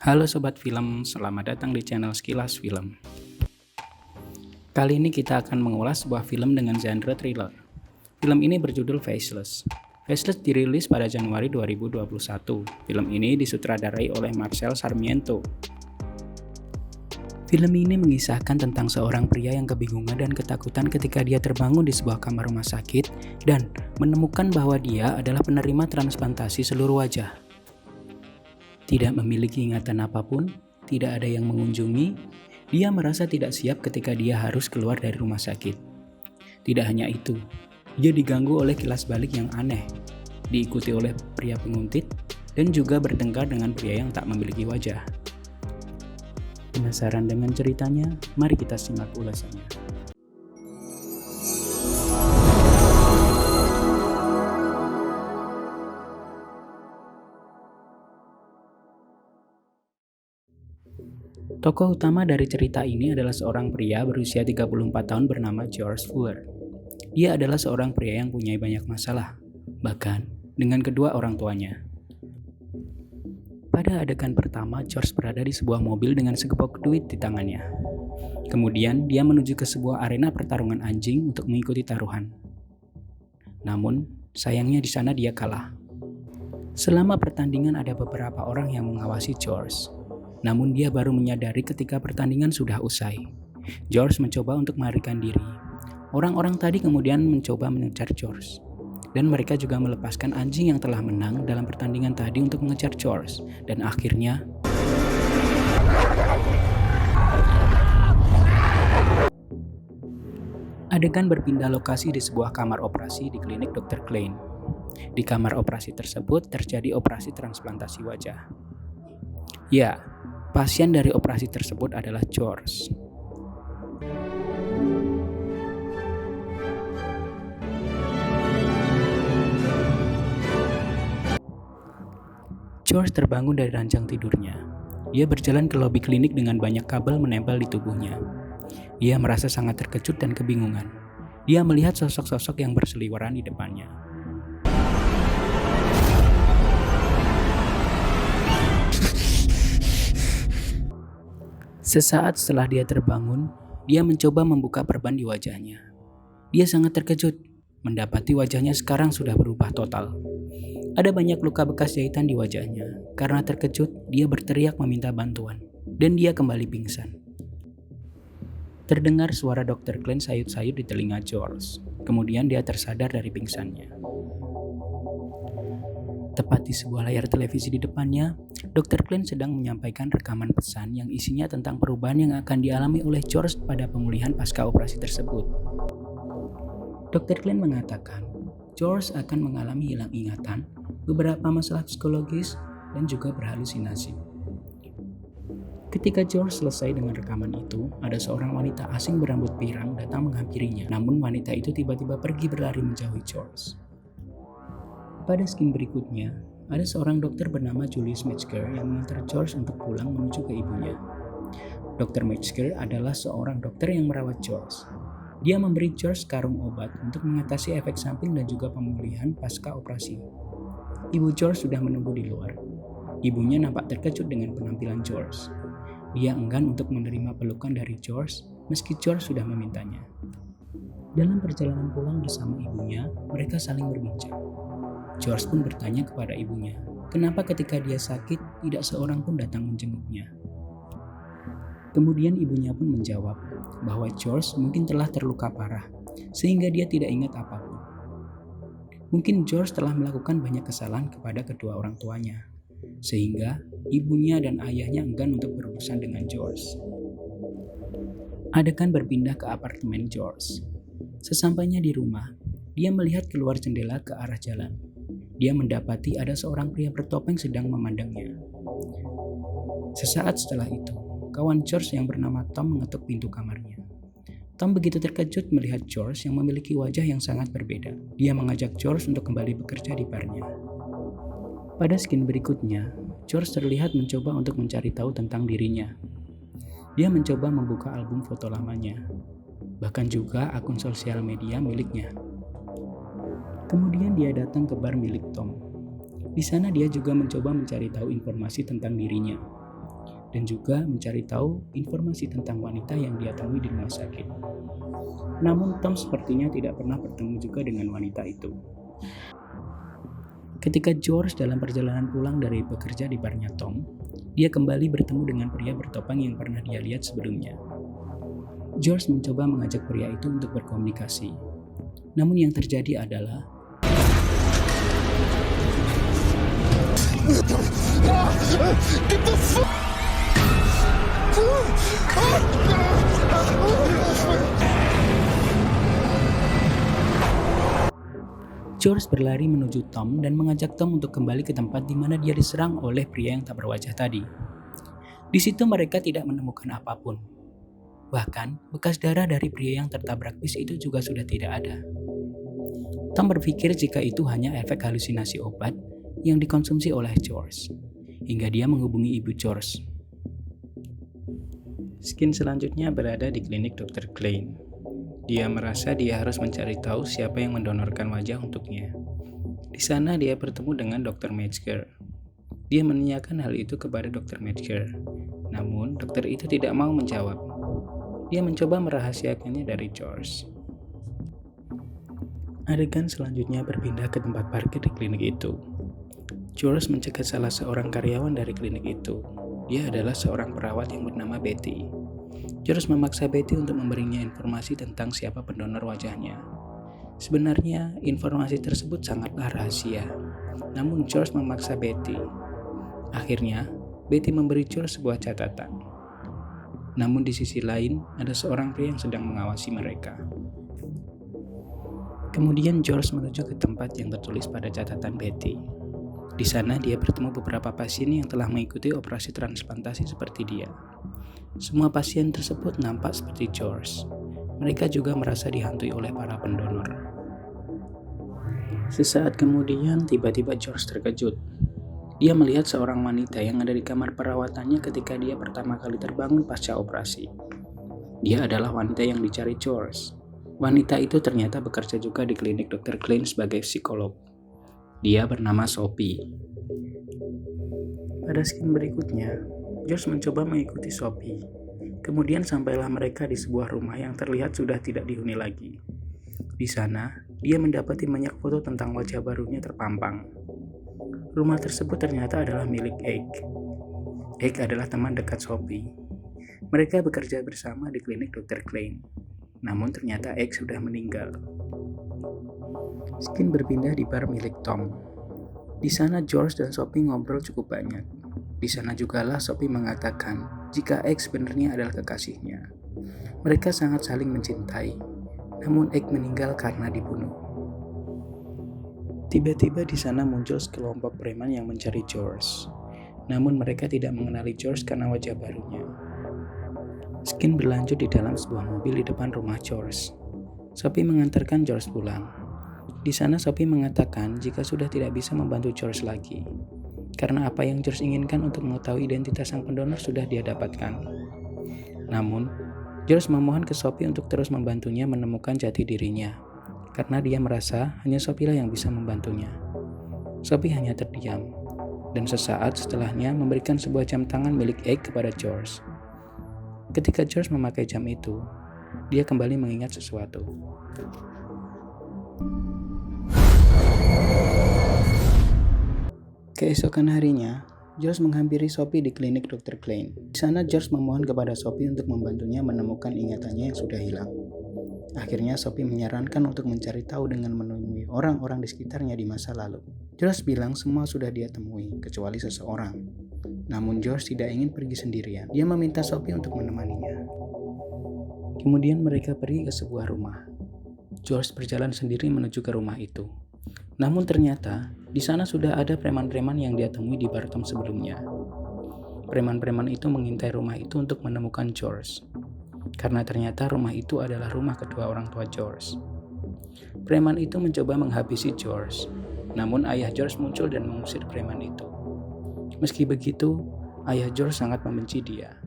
Halo Sobat Film, selamat datang di channel Sekilas Film. Kali ini kita akan mengulas sebuah film dengan genre thriller. Film ini berjudul Faceless. Faceless dirilis pada Januari 2021. Film ini disutradarai oleh Marcel Sarmiento. Film ini mengisahkan tentang seorang pria yang kebingungan dan ketakutan ketika dia terbangun di sebuah kamar rumah sakit dan menemukan bahwa dia adalah penerima transplantasi seluruh wajah. Tidak memiliki ingatan apapun, tidak ada yang mengunjungi, dia merasa tidak siap ketika dia harus keluar dari rumah sakit. Tidak hanya itu, dia diganggu oleh kilas balik yang aneh, diikuti oleh pria penguntit, dan juga bertengkar dengan pria yang tak memiliki wajah. Penasaran dengan ceritanya? Mari kita simak ulasannya. Tokoh utama dari cerita ini adalah seorang pria berusia 34 tahun bernama George Fuller. Dia adalah seorang pria yang punya banyak masalah, bahkan dengan kedua orang tuanya. Pada adegan pertama, George berada di sebuah mobil dengan segepok duit di tangannya. Kemudian, dia menuju ke sebuah arena pertarungan anjing untuk mengikuti taruhan. Namun, sayangnya di sana dia kalah. Selama pertandingan ada beberapa orang yang mengawasi George. Namun dia baru menyadari ketika pertandingan sudah usai. George mencoba untuk melarikan diri. Orang-orang tadi kemudian mencoba mengejar George. Dan mereka juga melepaskan anjing yang telah menang dalam pertandingan tadi untuk mengejar George. Dan akhirnya adegan berpindah lokasi di sebuah kamar operasi di klinik Dr. Klein. Di kamar operasi tersebut terjadi operasi transplantasi wajah. Ya, pasien dari operasi tersebut adalah George. George terbangun dari ranjang tidurnya. Dia berjalan ke lobi klinik dengan banyak kabel menempel di tubuhnya. Dia merasa sangat terkejut dan kebingungan. Dia melihat sosok-sosok yang berseliweran di depannya. Sesaat setelah dia terbangun, dia mencoba membuka perban di wajahnya. Dia sangat terkejut, mendapati wajahnya sekarang sudah berubah total. Ada banyak luka bekas jahitan di wajahnya. Karena terkejut, dia berteriak meminta bantuan, dan dia kembali pingsan. Terdengar suara Dr. Klein sayup-sayup di telinga George. Kemudian dia tersadar dari pingsannya. Tepat di sebuah layar televisi di depannya, Dr. Klein sedang menyampaikan rekaman pesan yang isinya tentang perubahan yang akan dialami oleh George pada pemulihan pasca operasi tersebut. Dr. Klein mengatakan, George akan mengalami hilang ingatan, beberapa masalah psikologis, dan juga berhalusinasi. Ketika George selesai dengan rekaman itu, ada seorang wanita asing berambut pirang datang menghampirinya. Namun wanita itu tiba-tiba pergi berlari menjauhi George. Pada scene berikutnya, ada seorang dokter bernama Julius Metzger yang mengantar George untuk pulang menuju ke ibunya. Dr. Metzger adalah seorang dokter yang merawat George. Dia memberi George karung obat untuk mengatasi efek samping dan juga pemulihan pasca operasi. Ibu George sudah menunggu di luar. Ibunya nampak terkejut dengan penampilan George. Dia enggan untuk menerima pelukan dari George meski George sudah memintanya. Dalam perjalanan pulang bersama ibunya, mereka saling berbincang. George pun bertanya kepada ibunya, kenapa ketika dia sakit tidak seorang pun datang menjenguknya. Kemudian ibunya pun menjawab bahwa George mungkin telah terluka parah, sehingga dia tidak ingat apapun. Mungkin George telah melakukan banyak kesalahan kepada kedua orang tuanya, sehingga ibunya dan ayahnya enggan untuk berurusan dengan George. Adegan berpindah ke apartemen George. Sesampainya di rumah, dia melihat keluar jendela ke arah jalan. Dia mendapati ada seorang pria bertopeng sedang memandangnya. Sesaat setelah itu, kawan George yang bernama Tom mengetuk pintu kamarnya. Tom begitu terkejut melihat George yang memiliki wajah yang sangat berbeda. Dia mengajak George untuk kembali bekerja di barnya. Pada scene berikutnya, George terlihat mencoba untuk mencari tahu tentang dirinya. Dia mencoba membuka album foto lamanya, bahkan juga akun sosial media miliknya. Kemudian dia datang ke bar milik Tom. Di sana dia juga mencoba mencari tahu informasi tentang dirinya. dan juga mencari tahu informasi tentang wanita yang dia temui di rumah sakit. Namun Tom sepertinya tidak pernah bertemu juga dengan wanita itu. Ketika George dalam perjalanan pulang dari bekerja di barnya Tom, dia kembali bertemu dengan pria bertopeng yang pernah dia lihat sebelumnya. George mencoba mengajak pria itu untuk berkomunikasi. Namun yang terjadi adalah George berlari menuju Tom dan mengajak Tom untuk kembali ke tempat di mana dia diserang oleh pria yang tak berwajah tadi. Di situ mereka tidak menemukan apapun. Bahkan, bekas darah dari pria yang tertabrak bis itu juga sudah tidak ada. Tom berpikir jika itu hanya efek halusinasi obat yang dikonsumsi oleh George, hingga dia menghubungi ibu George. Skin selanjutnya berada di klinik Dr. Klein. Dia merasa dia harus mencari tahu siapa yang mendonorkan wajah untuknya. Di sana dia bertemu dengan Dr. Metzger. Dia menanyakan hal itu kepada Dr. Metzger, namun dokter itu tidak mau menjawab. Dia mencoba merahasiakannya dari George. Adegan selanjutnya berpindah ke tempat parkir di klinik itu. George mencegat salah seorang karyawan dari klinik itu. Dia adalah seorang perawat yang bernama Betty. George memaksa Betty untuk memberinya informasi tentang siapa pendonor wajahnya. Sebenarnya, informasi tersebut sangatlah rahasia. Namun George memaksa Betty. Akhirnya, Betty memberi George sebuah catatan. Namun di sisi lain, ada seorang pria yang sedang mengawasi mereka. Kemudian George menuju ke tempat yang tertulis pada catatan Betty. Di sana dia bertemu beberapa pasien yang telah mengikuti operasi transplantasi seperti dia. Semua pasien tersebut nampak seperti George. Mereka juga merasa dihantui oleh para pendonor. Sesaat kemudian, tiba-tiba George terkejut. Dia melihat seorang wanita yang ada di kamar perawatannya ketika dia pertama kali terbangun pasca operasi. Dia adalah wanita yang dicari George. Wanita itu ternyata bekerja juga di klinik Dr. Klein sebagai psikolog. Dia bernama Sophie. Pada skin berikutnya, George mencoba mengikuti Sophie. Kemudian sampailah mereka di sebuah rumah yang terlihat sudah tidak dihuni lagi. Di sana, dia mendapati banyak foto tentang wajah barunya terpampang. Rumah tersebut ternyata adalah milik Egg. Egg adalah teman dekat Sophie. Mereka bekerja bersama di klinik Dr. Klein. Namun ternyata Egg sudah meninggal. Skin berpindah di bar milik Tom. Di sana George dan Sophie ngobrol cukup banyak. Di sana jugalah Sophie mengatakan jika Egg sebenarnya adalah kekasihnya. Mereka sangat saling mencintai, namun Egg meninggal karena dibunuh. Tiba-tiba di sana muncul sekelompok preman yang mencari George. Namun mereka tidak mengenali George karena wajah barunya. Skin berlanjut di dalam sebuah mobil di depan rumah George. Sophie mengantarkan George pulang. Di sana Sophie mengatakan jika sudah tidak bisa membantu George lagi, karena apa yang George inginkan untuk mengetahui identitas sang pendonor sudah dia dapatkan. Namun, George memohon ke Sophie untuk terus membantunya menemukan jati dirinya, karena dia merasa hanya Sophie lah yang bisa membantunya. Sophie hanya terdiam, dan sesaat setelahnya memberikan sebuah jam tangan milik Egg kepada George. Ketika George memakai jam itu, dia kembali mengingat sesuatu. Keesokan harinya, George menghampiri Sophie di klinik Dr. Klein. Di sana George memohon kepada Sophie untuk membantunya menemukan ingatannya yang sudah hilang. Akhirnya Sophie menyarankan untuk mencari tahu dengan menemui orang-orang di sekitarnya di masa lalu. George bilang semua sudah dia temui, kecuali seseorang. Namun George tidak ingin pergi sendirian. Dia meminta Sophie untuk menemaninya. Kemudian mereka pergi ke sebuah rumah. George berjalan sendiri menuju ke rumah itu. Namun ternyata, di sana sudah ada preman-preman yang dia temui di bar Tom sebelumnya. Preman-preman itu mengintai rumah itu untuk menemukan George. Karena ternyata rumah itu adalah rumah kedua orang tua George. Preman itu mencoba menghabisi George. Namun ayah George muncul dan mengusir preman itu. Meski begitu, ayah George sangat membenci dia.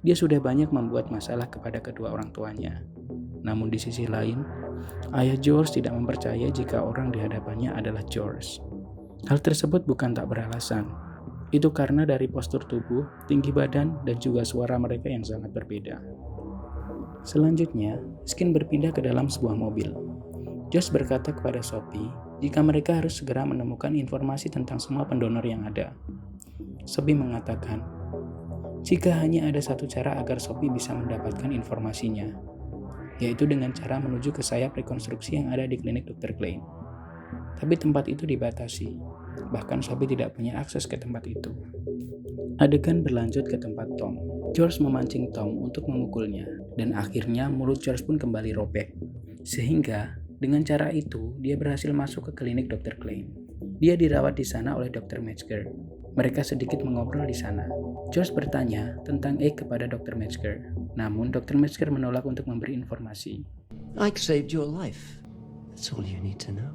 Dia sudah banyak membuat masalah kepada kedua orang tuanya. Namun di sisi lain, ayah George tidak mempercayai jika orang di hadapannya adalah George. Hal tersebut bukan tak beralasan. Itu karena dari postur tubuh, tinggi badan, dan juga suara mereka yang sangat berbeda. Selanjutnya, Skin berpindah ke dalam sebuah mobil. Josh berkata kepada Sophie jika mereka harus segera menemukan informasi tentang semua pendonor yang ada. Sophie mengatakan, jika hanya ada satu cara agar Sophie bisa mendapatkan informasinya, yaitu dengan cara menuju ke sayap rekonstruksi yang ada di klinik Dr. Klein. Tapi tempat itu dibatasi, bahkan Sophie tidak punya akses ke tempat itu. Adegan berlanjut ke tempat Tom. George memancing Tom untuk memukulnya, dan akhirnya mulut George pun kembali robek. Sehingga, dengan cara itu, dia berhasil masuk ke klinik Dr. Klein. Dia dirawat di sana oleh Dr. Metzger. Mereka sedikit mengobrol di sana. George bertanya tentang Egg kepada Dr. Metzger. Namun, Dr. Metzger menolak untuk memberi informasi. I saved your life. That's all you need to know.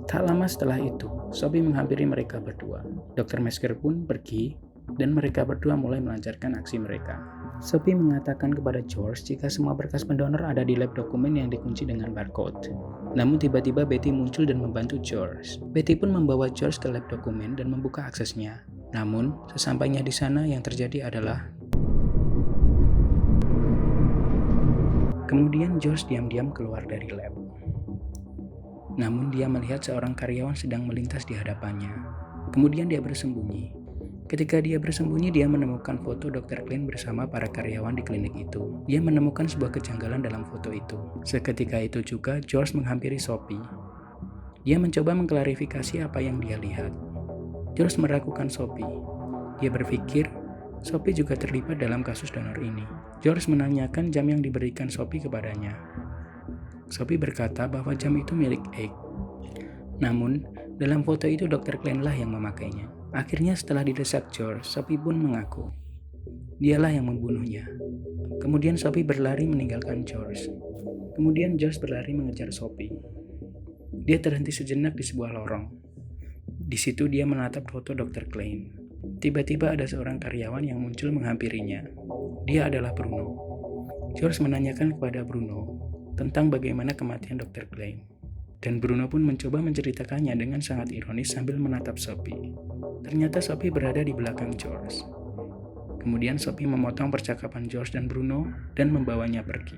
Tak lama setelah itu, Sophie menghampiri mereka berdua. Dr. Metzger pun pergi, dan mereka berdua mulai melancarkan aksi mereka. Sophie mengatakan kepada George jika semua berkas pendonor ada di lab dokumen yang dikunci dengan barcode. Namun tiba-tiba Betty muncul dan membantu George. Betty pun membawa George ke lab dokumen dan membuka aksesnya. Namun, sesampainya di sana yang terjadi adalah kemudian George diam-diam keluar dari lab. Namun dia melihat seorang karyawan sedang melintas di hadapannya. Kemudian dia bersembunyi. Ketika dia bersembunyi, dia menemukan foto Dr. Klein bersama para karyawan di klinik itu. Dia menemukan sebuah kejanggalan dalam foto itu. Seketika itu juga, George menghampiri Sophie. Dia mencoba mengklarifikasi apa yang dia lihat. George meragukan Sophie. Dia berpikir, Sophie juga terlibat dalam kasus donor ini. George menanyakan jam yang diberikan Sophie kepadanya. Sophie berkata bahwa jam itu milik Egg. Namun, dalam foto itu Dr. Klein lah yang memakainya. Akhirnya setelah didesak George, Sophie pun mengaku. Dialah yang membunuhnya. Kemudian Sophie berlari meninggalkan George. Kemudian George berlari mengejar Sophie. Dia terhenti sejenak di sebuah lorong. Di situ dia menatap foto Dr. Klein. Tiba-tiba ada seorang karyawan yang muncul menghampirinya. Dia adalah Bruno. George menanyakan kepada Bruno tentang bagaimana kematian Dr. Klein. Dan Bruno pun mencoba menceritakannya dengan sangat ironis sambil menatap Sophie. Ternyata Sophie berada di belakang George. Kemudian Sophie memotong percakapan George dan Bruno dan membawanya pergi.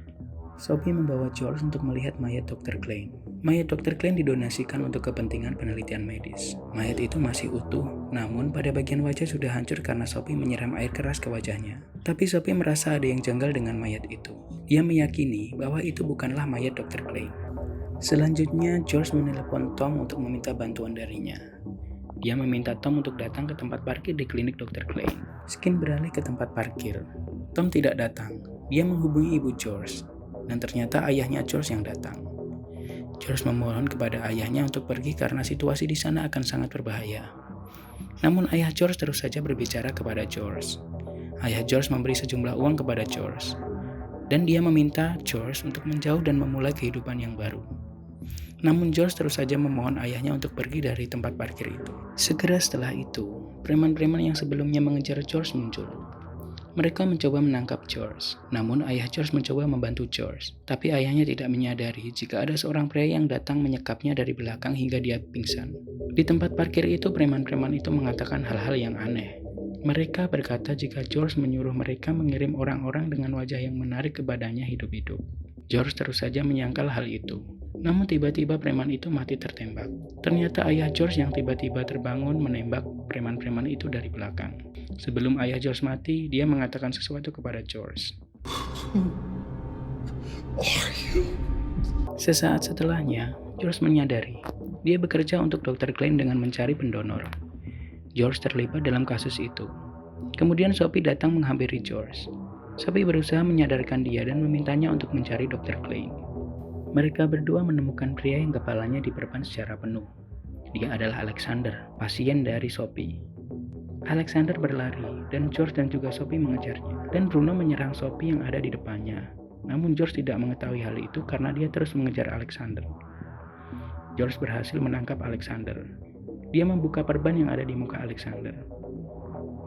Sophie membawa George untuk melihat mayat Dr. Klein. Mayat Dr. Klein didonasikan untuk kepentingan penelitian medis. Mayat itu masih utuh, namun pada bagian wajah sudah hancur karena Sophie menyiram air keras ke wajahnya. Tapi Sophie merasa ada yang janggal dengan mayat itu. Ia meyakini bahwa itu bukanlah mayat Dr. Klein. Selanjutnya, George menelepon Tom untuk meminta bantuan darinya. Dia meminta Tom untuk datang ke tempat parkir di klinik Dr. Klein. Skin beralih ke tempat parkir. Tom tidak datang. Dia menghubungi ibu George, dan ternyata ayahnya George yang datang. George memohon kepada ayahnya untuk pergi karena situasi di sana akan sangat berbahaya. Namun ayah George terus saja berbicara kepada George. Ayah George memberi sejumlah uang kepada George, dan dia meminta George untuk menjauh dan memulai kehidupan yang baru. Namun George terus saja memohon ayahnya untuk pergi dari tempat parkir itu. Segera setelah itu, preman-preman yang sebelumnya mengejar George muncul. Mereka mencoba menangkap George, namun ayah George mencoba membantu George. Tapi ayahnya tidak menyadari jika ada seorang pria yang datang menyekapnya dari belakang hingga dia pingsan. Di tempat parkir itu, preman-preman itu mengatakan hal-hal yang aneh. Mereka berkata jika George menyuruh mereka mengirim orang-orang dengan wajah yang menarik kepadanya hidup-hidup. George terus saja menyangkal hal itu. Namun tiba-tiba preman itu mati tertembak. Ternyata ayah George yang tiba-tiba terbangun menembak preman-preman itu dari belakang. Sebelum ayah George mati, dia mengatakan sesuatu kepada George. Sesaat setelahnya, George menyadari dia bekerja untuk Dr. Klein dengan mencari pendonor. George terlibat dalam kasus itu. Kemudian Sophie datang menghampiri George. Sophie berusaha menyadarkan dia dan memintanya untuk mencari Dr. Klein. Mereka berdua menemukan pria yang kepalanya diperban secara penuh. Dia adalah Alexander, pasien dari Sophie. Alexander berlari, dan George dan juga Sophie mengejarnya. Dan Bruno menyerang Sophie yang ada di depannya. Namun George tidak mengetahui hal itu karena dia terus mengejar Alexander. George berhasil menangkap Alexander. Dia membuka perban yang ada di muka Alexander.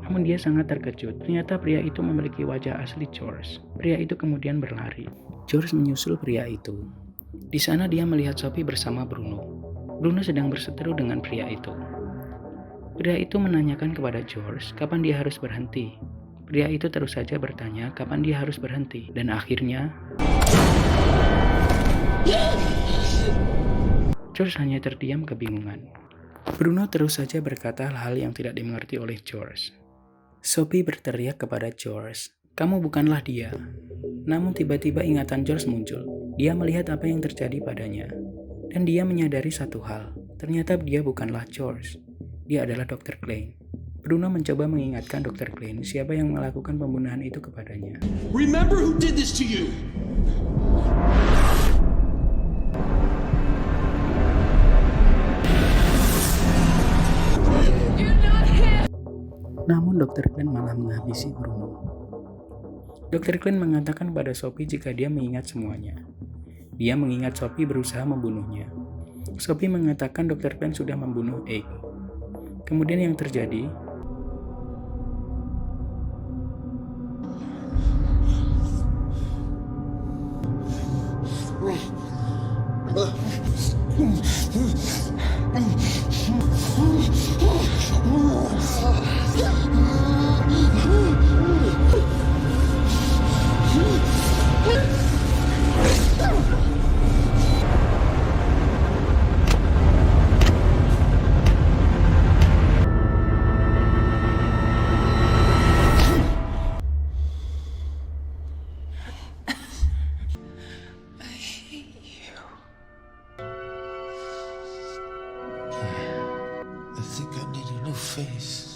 Namun dia sangat terkejut. Ternyata pria itu memiliki wajah asli George. Pria itu kemudian berlari. George menyusul pria itu. Di sana dia melihat Sophie bersama Bruno. Bruno sedang berseteru dengan pria itu. Pria itu menanyakan kepada George kapan dia harus berhenti. Pria itu terus saja bertanya kapan dia harus berhenti, dan akhirnya George hanya terdiam kebingungan. Bruno terus saja berkata hal yang tidak dimengerti oleh George. Sophie berteriak kepada George, "Kamu bukanlah dia." Namun tiba-tiba ingatan George muncul. Dia melihat apa yang terjadi padanya. Dan dia menyadari satu hal. Ternyata dia bukanlah George. Dia adalah Dr. Klein. Bruno mencoba mengingatkan Dr. Klein siapa yang melakukan pembunuhan itu kepadanya. Remember who did this to you? Namun Dr. Klein malah menghabisi Bruno. Dr. Klein mengatakan pada Sophie jika dia mengingat semuanya. Dia mengingat Sophie berusaha membunuhnya. Sophie mengatakan Dr. Klein sudah membunuh Egg. Kemudian yang terjadi, I think I need a new face.